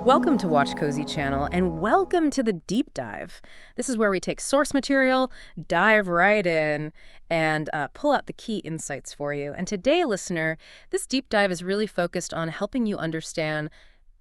Welcome to Watch Cozy Channel, and welcome to the Deep Dive. This is where we take source material, dive right in, and pull out the key insights for you. And today, listener, this deep dive is really focused on helping you understand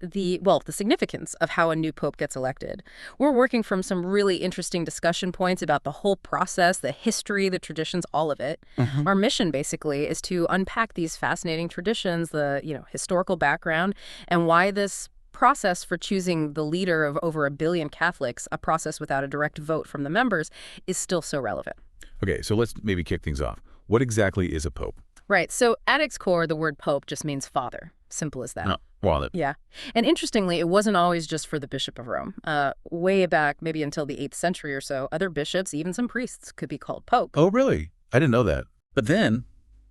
the significance of how a new pope gets elected. We're working from some really interesting discussion points about the whole process, the history, the traditions, all of it. Our mission, basically, is to unpack these fascinating traditions, the historical background, and why this process for choosing the leader of over 1 billion Catholics, a process without a direct vote from the members, is still so relevant. Okay, so let's maybe kick things off. What exactly is a pope? Right, so at its core, the word pope just means father. Simple as that. Oh, well, Yeah. And interestingly, it wasn't always just for the Bishop of Rome. Way back, maybe until the 8th century or so, other bishops, even some priests, could be called pope. oh, really? I didn't know that. But then,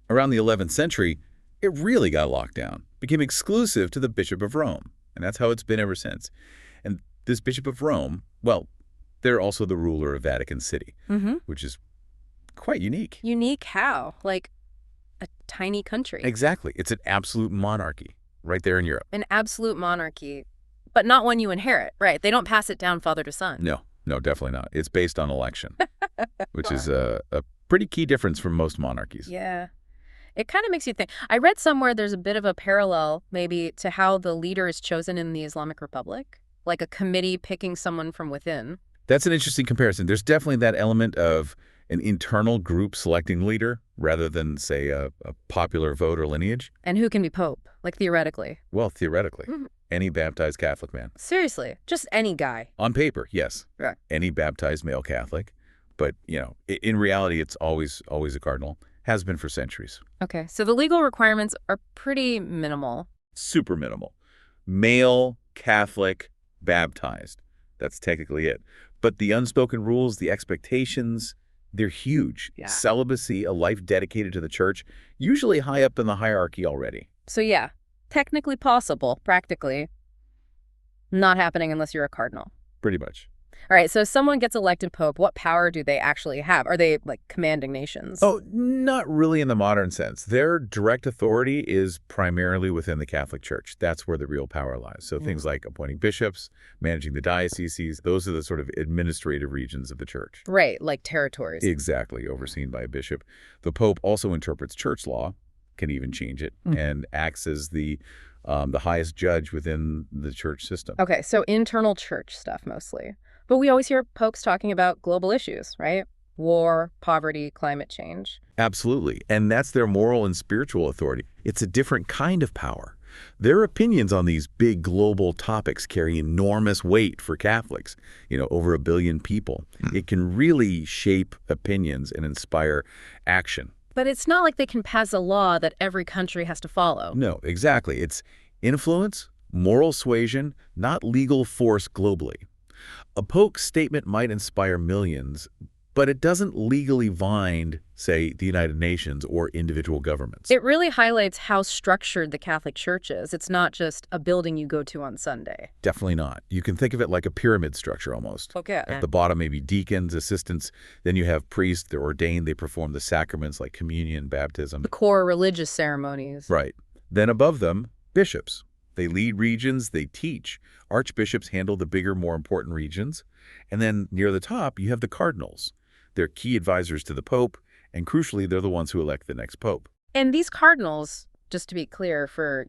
around the 11th century, it really got locked down, became exclusive to the Bishop of Rome. And that's how it's been ever since. And this Bishop of Rome, well, they're also the ruler of Vatican City, which is quite unique. Unique how? Like a tiny country. Exactly. It's an absolute monarchy right there in Europe. An absolute monarchy, but not one you inherit, right? They don't pass it down father to son. No, definitely not. It's based on election, which is a pretty key difference from most monarchies. Yeah. It kind of makes you think. I read somewhere there's a bit of a parallel maybe to how the leader is chosen in the Islamic Republic, like a committee picking someone from within. That's an interesting comparison. There's definitely that element of an internal group selecting leader rather than, say, a popular vote or lineage. And who can be pope, like theoretically? Well, theoretically, any baptized Catholic man. Seriously, just any guy. On paper, yes. Yeah. Any baptized male Catholic. But, in reality, it's always a cardinal. Has been for centuries. Okay, so the legal requirements are pretty minimal. Super minimal. Male, Catholic, baptized. That's technically it. But the unspoken rules, the expectations, they're huge. Yeah. Celibacy, a life dedicated to the church, usually high up in the hierarchy already. So yeah, technically possible, practically not happening unless you're a cardinal. Pretty much. All right, so if someone gets elected pope, what power do they actually have? Are they, like, commanding nations? Oh, not really in the modern sense. Their direct authority is primarily within the Catholic Church. That's where the real power lies. So things like appointing bishops, managing the dioceses, those are the sort of administrative regions of the church. Right, like territories. Exactly, overseen by a bishop. The Pope also interprets church law, can even change it, and acts as the highest judge within the church system. Okay, so internal church stuff mostly. But we always hear popes talking about global issues, right? War, poverty, climate change. Absolutely. And that's their moral and spiritual authority. It's a different kind of power. Their opinions on these big global topics carry enormous weight for Catholics, over 1 billion people. It can really shape opinions and inspire action. But it's not like they can pass a law that every country has to follow. No, exactly. It's influence, moral suasion, not legal force globally. A pope's statement might inspire millions, but it doesn't legally bind, say, the United Nations or individual governments. It really highlights how structured the Catholic Church is. It's not just a building you go to on Sunday. Definitely not. You can think of it like a pyramid structure almost. Okay. At the bottom, maybe deacons, assistants. Then you have priests. They're ordained. They perform the sacraments like communion, baptism. The core religious ceremonies. Right. Then above them, bishops. They lead regions, they teach. Archbishops handle the bigger, more important regions. And then near the top, you have the cardinals. They're key advisors to the pope, and crucially, they're the ones who elect the next pope. And these cardinals, just to be clear for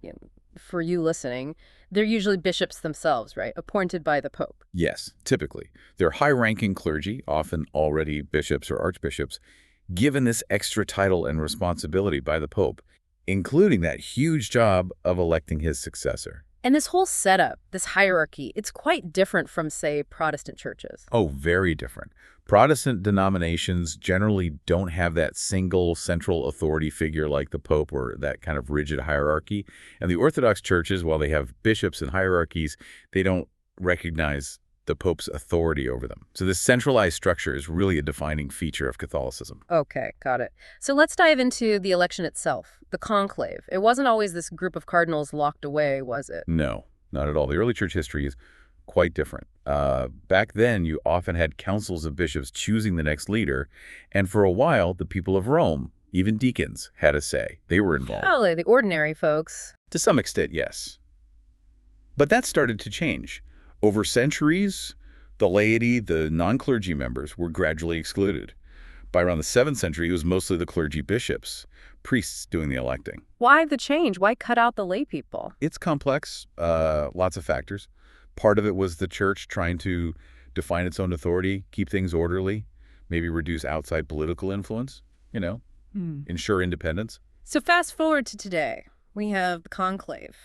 you listening, they're usually bishops themselves, right? Appointed by the pope. Yes, typically. They're high-ranking clergy, often already bishops or archbishops, given this extra title and responsibility by the pope, including that huge job of electing his successor. And this whole setup, this hierarchy, it's quite different from, say, Protestant churches. Oh, very different. Protestant denominations generally don't have that single central authority figure like the Pope or that kind of rigid hierarchy. And the Orthodox churches, while they have bishops and hierarchies, they don't recognize the Pope's authority over them. So this centralized structure is really a defining feature of Catholicism. Okay, got it. So let's dive into the election itself, the conclave. It wasn't always this group of cardinals locked away, was it? No, not at all. The early church history is quite different. Back then, you often had councils of bishops choosing the next leader, and for a while, the people of Rome, even deacons, had a say. They were involved. Oh, like the ordinary folks. To some extent, yes. But that started to change. Over centuries, the laity, the non-clergy members, were gradually excluded. By around the 7th century, it was mostly the clergy bishops, priests doing the electing. Why the change? Why cut out the lay people? It's complex, lots of factors. Part of it was the church trying to define its own authority, keep things orderly, maybe reduce outside political influence, ensure independence. So fast forward to today. We have the conclave.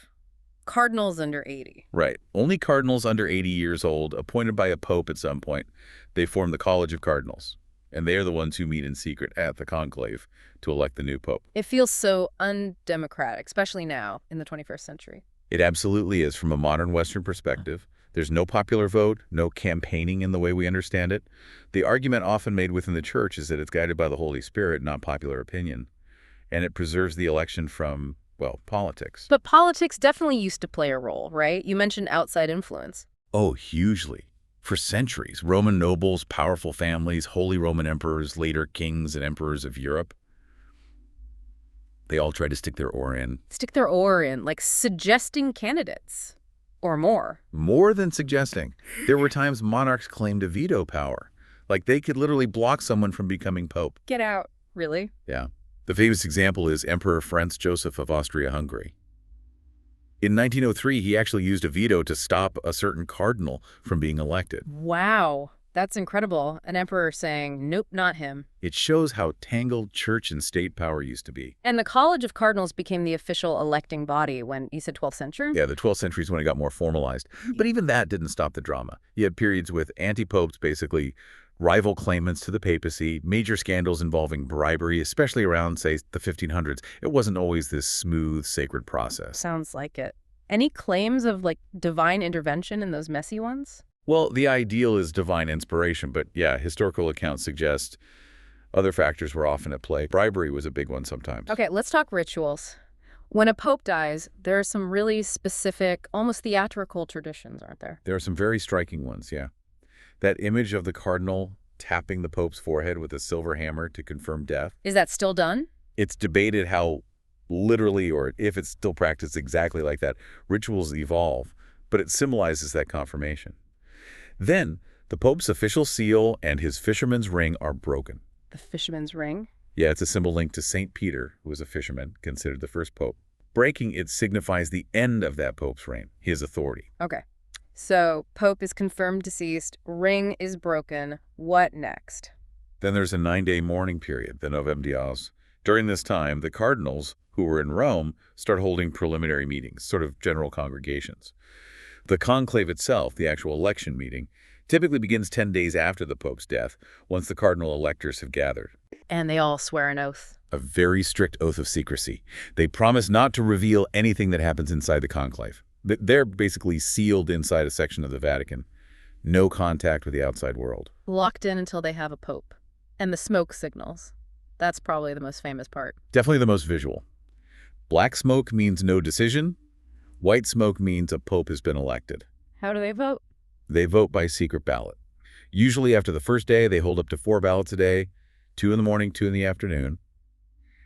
Cardinals under 80. Right. Only cardinals under 80 years old, appointed by a pope at some point. They form the College of Cardinals, and they are the ones who meet in secret at the conclave to elect the new pope. It feels so undemocratic, especially now in the 21st century. It absolutely is from a modern Western perspective. There's no popular vote, no campaigning in the way we understand it. The argument often made within the church is that it's guided by the Holy Spirit, not popular opinion, and it preserves the election from, well, politics. But politics definitely used to play a role, right? You mentioned outside influence. Oh, hugely. For centuries, Roman nobles, powerful families, Holy Roman emperors, later kings and emperors of Europe, they all tried to stick their oar in. Stick their oar in, like suggesting candidates. Or more. More than suggesting. There were times monarchs claimed a veto power. Like they could literally block someone from becoming pope. Get out. Really? Yeah. The famous example is Emperor Franz Joseph of Austria-Hungary. In 1903, he actually used a veto to stop a certain cardinal from being elected. Wow. That's incredible. An emperor saying, nope, not him. It shows how tangled church and state power used to be. And the College of Cardinals became the official electing body when, you said 12th century? Yeah, the 12th century is when it got more formalized. But even that didn't stop the drama. You had periods with anti-popes, basically rival claimants to the papacy, major scandals involving bribery, especially around, say, the 1500s. It wasn't always this smooth, sacred process. Sounds like it. Any claims of, like, divine intervention in those messy ones? Well, the ideal is divine inspiration, but yeah, historical accounts suggest other factors were often at play. Bribery was a big one sometimes. Okay, let's talk rituals. When a pope dies, there are some really specific, almost theatrical traditions, aren't there? There are some very striking ones, yeah. That image of the cardinal tapping the pope's forehead with a silver hammer to confirm death. Is that still done? It's debated how literally, or if it's still practiced exactly like that, rituals evolve, but it symbolizes that confirmation. Then, the Pope's official seal and his fisherman's ring are broken. The fisherman's ring? Yeah, it's a symbol linked to St. Peter, who was a fisherman, considered the first pope. Breaking it signifies the end of that pope's reign, his authority. Okay. So, pope is confirmed deceased, ring is broken. What next? Then there's a 9-day mourning period, the Novem Dies. During this time, the cardinals, who were in Rome, start holding preliminary meetings, sort of general congregations. The conclave itself, the actual election meeting, typically begins 10 days after the Pope's death, once the cardinal electors have gathered. And they all swear an oath. A very strict oath of secrecy. They promise not to reveal anything that happens inside the conclave. They're basically sealed inside a section of the Vatican. No contact with the outside world. Locked in until they have a pope. And the smoke signals. That's probably the most famous part. Definitely the most visual. Black smoke means no decision. White smoke means a pope has been elected. How do they vote? They vote by secret ballot. Usually after the first day, they hold up to 4 ballots a day, 2 in the morning, 2 in the afternoon.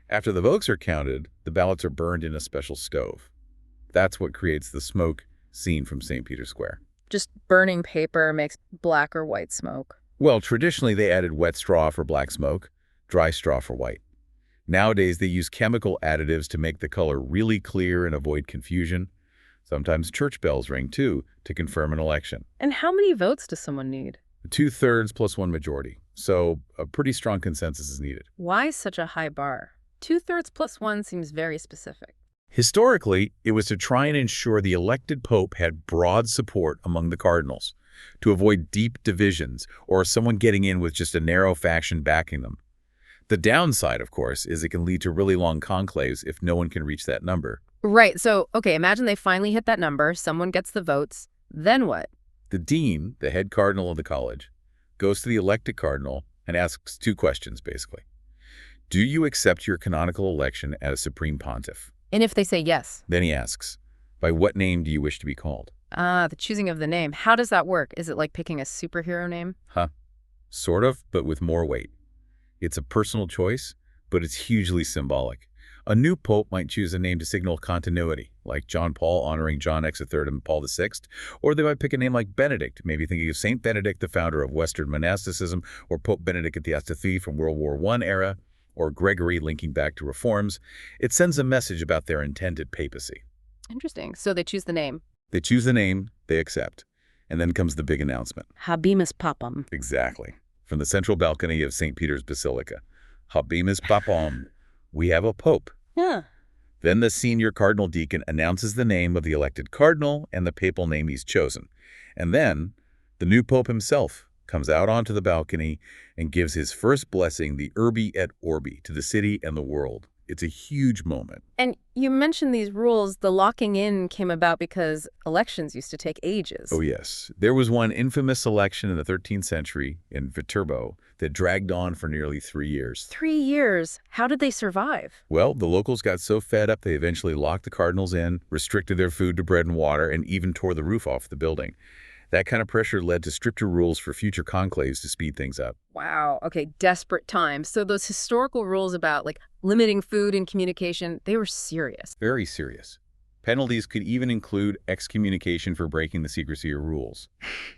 After the votes are counted, the ballots are burned in a special stove. That's what creates the smoke seen from St. Peter's Square. Just burning paper makes black or white smoke. Well, traditionally they added wet straw for black smoke, dry straw for white. Nowadays they use chemical additives to make the color really clear and avoid confusion. Sometimes church bells ring, too, to confirm an election. And how many votes does someone need? 2/3 plus 1 majority. So a pretty strong consensus is needed. Why such a high bar? 2/3 plus 1 seems very specific. Historically, it was to try and ensure the elected pope had broad support among the cardinals, to avoid deep divisions or someone getting in with just a narrow faction backing them. The downside, of course, is it can lead to really long conclaves if no one can reach that number. Right. So, okay, imagine they finally hit that number, someone gets the votes, then what? The dean, the head cardinal of the college, goes to the elected cardinal and asks 2 questions, basically. Do you accept your canonical election as supreme pontiff? And if they say yes? Then he asks, by what name do you wish to be called? Ah, the choosing of the name. How does that work? Is it like picking a superhero name? Sort of, but with more weight. It's a personal choice, but it's hugely symbolic. A new pope might choose a name to signal continuity, like John Paul honoring John XIII and Paul VI, or they might pick a name like Benedict, maybe thinking of Saint Benedict, the founder of Western monasticism, or Pope Benedict XIII from World War I era, or Gregory linking back to reforms. It sends a message about their intended papacy. Interesting. So they choose the name. They choose the name, they accept. And then comes the big announcement. Habemus Papam. Exactly. From the central balcony of St. Peter's Basilica. Habemus Papam. We have a pope. Yeah. Then the senior cardinal deacon announces the name of the elected cardinal and the papal name he's chosen. And then the new pope himself comes out onto the balcony and gives his first blessing, the Urbi et Orbi, to the city and the world. It's a huge moment. And you mentioned these rules. The locking in came about because elections used to take ages. Oh, yes. There was one infamous election in the 13th century in Viterbo that dragged on for nearly 3 years. 3 years? How did they survive? Well, the locals got so fed up they eventually locked the cardinals in, restricted their food to bread and water, and even tore the roof off the building. That kind of pressure led to stricter rules for future conclaves to speed things up. Wow. Okay, desperate times. So those historical rules about, like, limiting food and communication, they were serious. Very serious. Penalties could even include excommunication for breaking the secrecy or rules.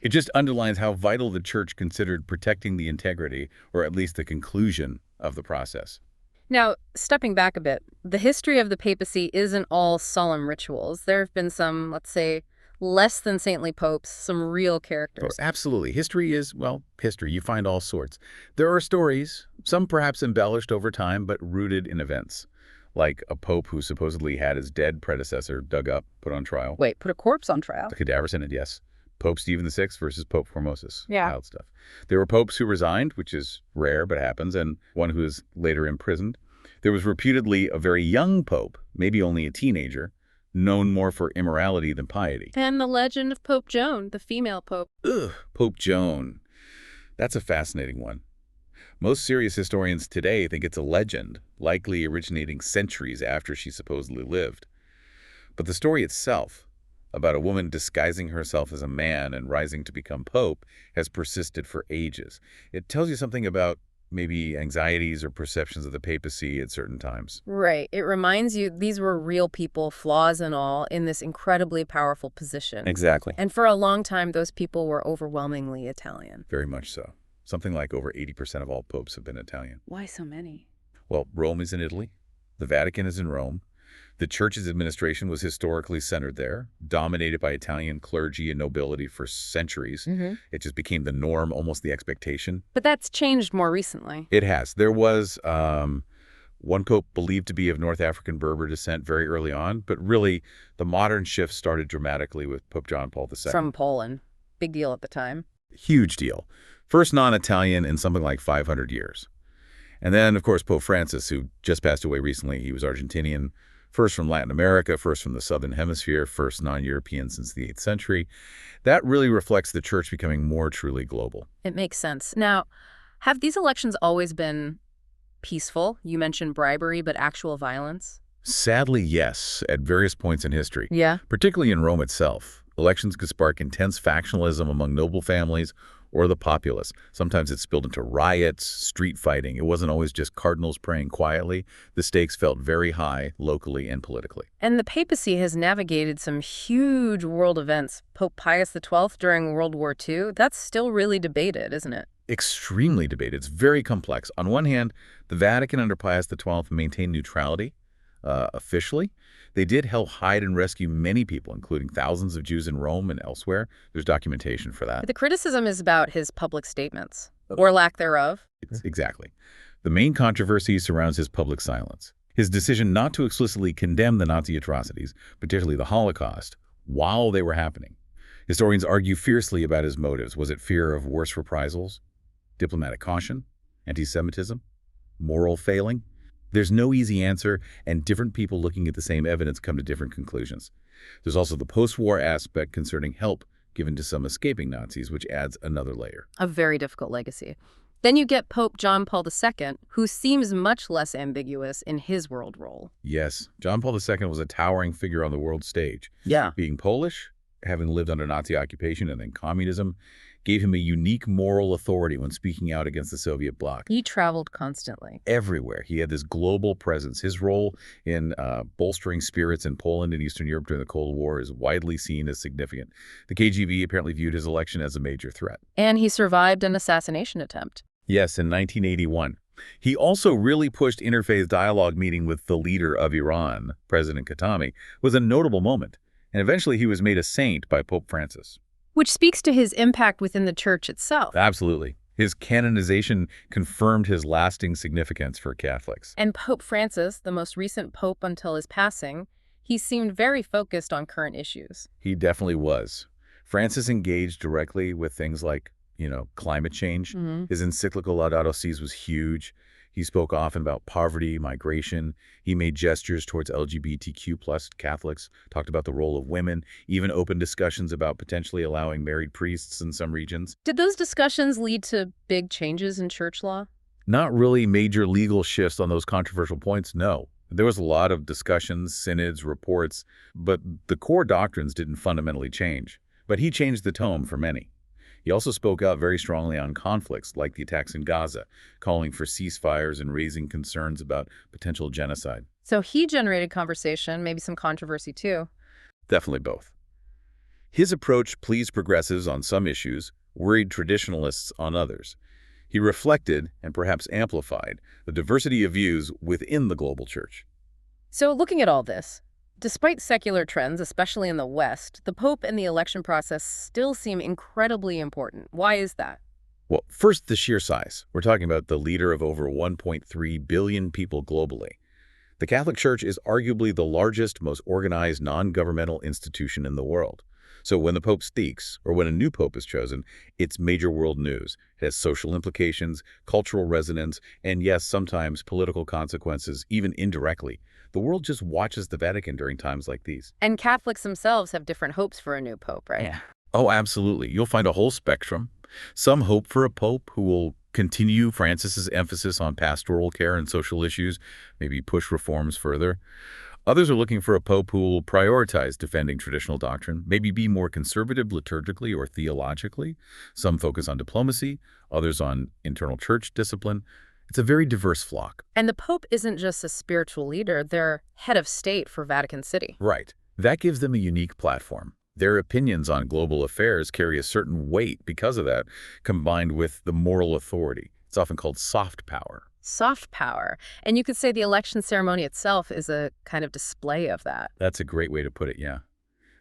It just underlines how vital the church considered protecting the integrity, or at least the conclusion, of the process. Now, stepping back a bit, the history of the papacy isn't all solemn rituals. There have been some, let's say, less than saintly popes, some real Oh, characters. absolutely. History is, well, history. You find all sorts. There are stories, some perhaps embellished over time, but rooted in events. Like a pope who supposedly had his dead predecessor dug up, put on trial. Wait, put a corpse on trial? The cadaver synod, yes. Pope Stephen VI versus Pope Formosus. Yeah. Wild stuff. There were popes who resigned, which is rare but happens, and one who was later imprisoned. There was reputedly a very young pope, maybe only a teenager, known more for immorality than piety. And the legend of Pope Joan, the female pope. Ugh, Pope Joan. That's a fascinating one. Most serious historians today think it's a legend, likely originating centuries after she supposedly lived. But the story itself, about a woman disguising herself as a man and rising to become pope, has persisted for ages. It tells you something about maybe anxieties or perceptions of the papacy at certain times. Right. It reminds you these were real people, flaws and all, in this incredibly powerful position. Exactly. And for a long time, those people were overwhelmingly Italian. Very much so. Something like over 80% of all popes have been Italian. Why so many? Well, Rome is in Italy. The Vatican is in Rome. The church's administration was historically centered there, dominated by Italian clergy and nobility for centuries. It just became the norm, almost the expectation. But that's changed more recently. It has. There was one pope believed to be of North African Berber descent very early on, but really the modern shift started dramatically with Pope John Paul II. From Poland. Big deal at the time. Huge deal. First non-Italian in something like 500 years. And then, of course, Pope Francis, who just passed away recently. He was Argentinian, first from Latin America, first from the Southern Hemisphere, first non-European since the 8th century. That really reflects the church becoming more truly global. It makes sense. Now, have these elections always been peaceful? You mentioned bribery, but actual violence? Sadly, yes, at various points in history. Yeah. Particularly in Rome itself. Elections could spark intense factionalism among noble families or the populace. Sometimes it spilled into riots, street fighting. It wasn't always just cardinals praying quietly. The stakes felt very high, locally and politically. And the papacy has navigated some huge world events. Pope Pius XII during World War II, that's still really debated, isn't it? Extremely debated. It's very complex. On one hand, the Vatican under Pius XII maintained neutrality officially. They did help hide and rescue many people, including thousands of Jews in Rome and elsewhere. There's documentation for that. But the criticism is about his public statements, or lack thereof. Exactly. The main controversy surrounds his public silence. His decision not to explicitly condemn the Nazi atrocities, particularly the Holocaust, while they were happening. Historians argue fiercely about his motives. Was it fear of worse reprisals? Diplomatic caution? Anti-Semitism? Moral failing? There's no easy answer, and different people looking at the same evidence come to different conclusions. There's also the post-war aspect concerning help given to some escaping Nazis, which adds another layer. A very difficult legacy. Then you get Pope John Paul II, who seems much less ambiguous in his world role. Yes, John Paul II was a towering figure on the world stage. Yeah. Being Polish, having lived under Nazi occupation and then communism, gave him a unique moral authority when speaking out against the Soviet bloc. He traveled constantly. Everywhere. He had this global presence. His role in bolstering spirits in Poland and Eastern Europe during the Cold War is widely seen as significant. The KGB apparently viewed his election as a major threat. And he survived an assassination attempt. Yes, in 1981. He also really pushed interfaith dialogue. Meeting with the leader of Iran, President Khatami, was a notable moment, and eventually he was made a saint by Pope Francis. Which speaks to his impact within the church itself. Absolutely. His canonization confirmed his lasting significance for Catholics. And Pope Francis, the most recent pope until his passing, he seemed very focused on current issues. He definitely was. Francis engaged directly with things like, climate change. His encyclical Laudato Si's was huge. He spoke often about poverty, migration. He made gestures towards LGBTQ plus Catholics, talked about the role of women, even opened discussions about potentially allowing married priests in some regions. Did those discussions lead to big changes in church law? Not really major legal shifts on those controversial points, no. There was a lot of discussions, synods, reports, but the core doctrines didn't fundamentally change. But he changed the tone for many. He also spoke out very strongly on conflicts like the attacks in Gaza, calling for ceasefires and raising concerns about potential genocide. So he generated conversation, maybe some controversy too. Definitely both. His approach pleased progressives on some issues, worried traditionalists on others. He reflected, and perhaps amplified, the diversity of views within the global church. So looking at all this, despite secular trends, especially in the West, the Pope and the election process still seem incredibly important. Why is that? Well, first, the sheer size. We're talking about the leader of over 1.3 billion people globally. The Catholic Church is arguably the largest, most organized non-governmental institution in the world. So when the Pope speaks, or when a new Pope is chosen, it's major world news. It has social implications, cultural resonance, and yes, sometimes political consequences, even indirectly. The world just watches the Vatican during times like these. And Catholics themselves have different hopes for a new pope, right? Yeah. Oh, absolutely. You'll find a whole spectrum. Some hope for a pope who will continue Francis's emphasis on pastoral care and social issues, maybe push reforms further. Others are looking for a pope who will prioritize defending traditional doctrine, maybe be more conservative liturgically or theologically. Some focus on diplomacy, others on internal church discipline. It's a very diverse flock. And the Pope isn't just a spiritual leader, they're head of state for Vatican City. Right. That gives them a unique platform. Their opinions on global affairs carry a certain weight because of that, combined with the moral authority. It's often called soft power. Soft power. And you could say the election ceremony itself is a kind of display of that. That's a great way to put it, yeah.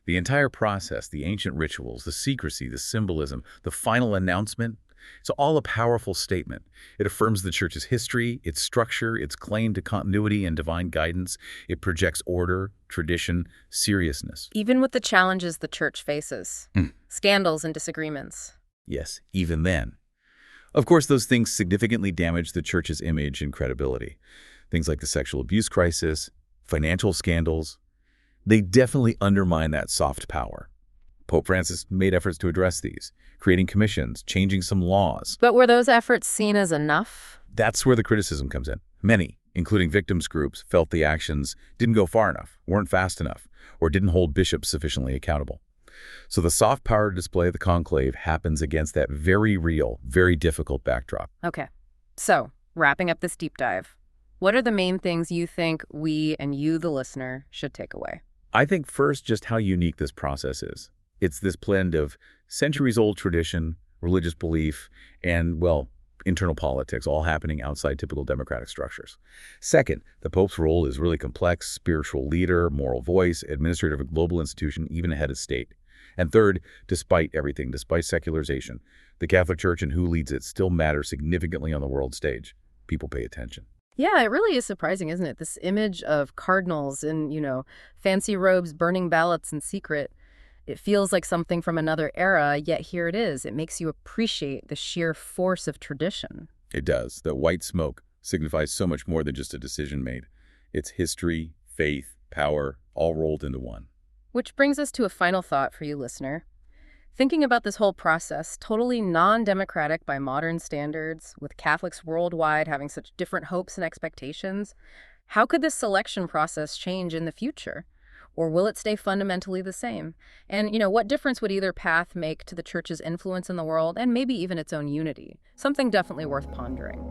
The entire process, the ancient rituals, the secrecy, the symbolism, the final announcement, it's all a powerful statement. It affirms the Church's history, its structure, its claim to continuity and divine guidance. It projects order, tradition, seriousness. Even with the challenges the Church faces, scandals and disagreements. Yes, even then. Of course, those things significantly damage the Church's image and credibility. Things like the sexual abuse crisis, financial scandals, they definitely undermine that soft power. Pope Francis made efforts to address these, creating commissions, changing some laws. But were those efforts seen as enough? That's where the criticism comes in. Many, including victims groups, felt the actions didn't go far enough, weren't fast enough, or didn't hold bishops sufficiently accountable. So the soft power display of the conclave happens against that very real, very difficult backdrop. Okay. So, wrapping up this deep dive, what are the main things you think we and you, the listener, should take away? I think first, just how unique this process is. It's this blend of centuries-old tradition, religious belief, and, well, internal politics, all happening outside typical democratic structures. Second, the Pope's role is really complex: spiritual leader, moral voice, administrator of a global institution, even a head of state. And third, despite everything, despite secularization, the Catholic Church and who leads it still matter significantly on the world stage. People pay attention. Yeah, it really is surprising, isn't it? This image of cardinals in, fancy robes, burning ballots in secret. It feels like something from another era, yet here it is. It makes you appreciate the sheer force of tradition. It does. The white smoke signifies so much more than just a decision made. It's history, faith, power, all rolled into one. Which brings us to a final thought for you, listener. Thinking about this whole process, totally non-democratic by modern standards, with Catholics worldwide having such different hopes and expectations, how could this selection process change in the future? Or will it stay fundamentally the same? And, what difference would either path make to the church's influence in the world and maybe even its own unity? Something definitely worth pondering.